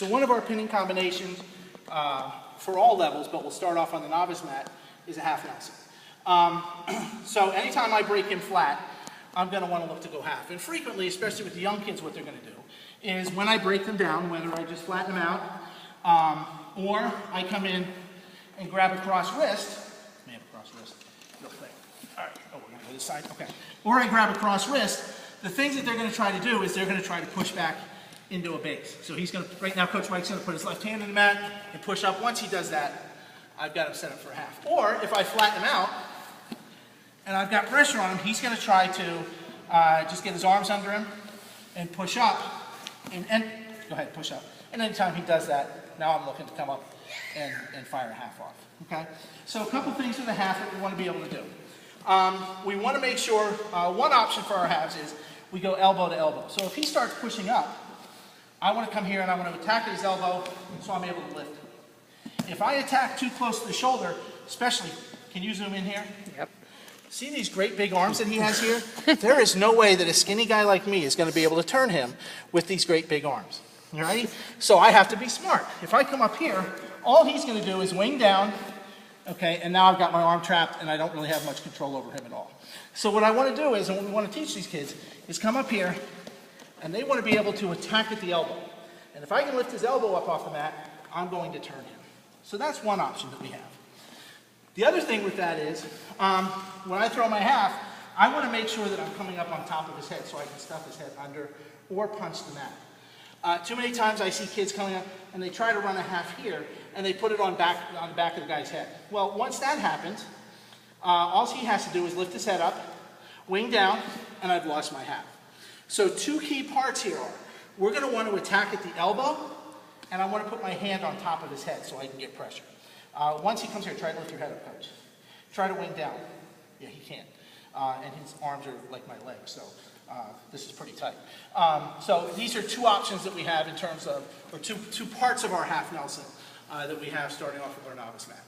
So one of our pinning combinations for all levels, but we'll start off on the novice mat, is a half Nelson. So anytime I break him flat, I'm going to want to look to go half. And frequently, especially with the young kids, what they're going to do is when I break them down, whether I just flatten them out, or I come in and grab a cross wrist. May have a cross wrist, real quick. All right, oh, we're going to go this side, okay. Or I grab a cross wrist. The things that they're going to try to do is they're going to try to push back into a base. So he's going to, right now Coach Mike's going to put his left hand in the mat and push up. Once he does that, I've got him set up for a half. Or if I flatten him out and I've got pressure on him, he's going to try to just get his arms under him and push up. And go ahead, push up. And anytime he does that, now I'm looking to come up and fire a half off. Okay? So a couple things with a half that we want to be able to do. We want to make sure, one option for our halves is we go elbow to elbow. So if he starts pushing up, I want to come here and I want to attack at his elbow so I'm able to lift him. If I attack too close to the shoulder, especially, can you zoom in here? Yep. See these great big arms that he has here? There is no way that a skinny guy like me is going to be able to turn him with these great big arms. You ready? So I have to be smart. If I come up here, all he's going to do is wing down, okay, and now I've got my arm trapped and I don't really have much control over him at all. So what I want to do is, and what we want to teach these kids, is come up here and they want to be able to attack at the elbow. And if I can lift his elbow up off the mat, I'm going to turn him. So that's one option that we have. The other thing with that is, when I throw my half, I want to make sure that I'm coming up on top of his head so I can stuff his head under or punch the mat. Too many times I see kids coming up and they try to run a half here and they put it on the back of the guy's head. Well, once that happens, all he has to do is lift his head up, wing down, and I've lost my half. So two key parts here are, we're going to want to attack at the elbow, and I want to put my hand on top of his head so I can get pressure. Once he comes here, try to lift your head up, Coach. Try to wing down. Yeah, he can't. And his arms are like my legs, so this is pretty tight. So these are two options that we have in terms of, or two parts of our half Nelson that we have starting off with our novice mat.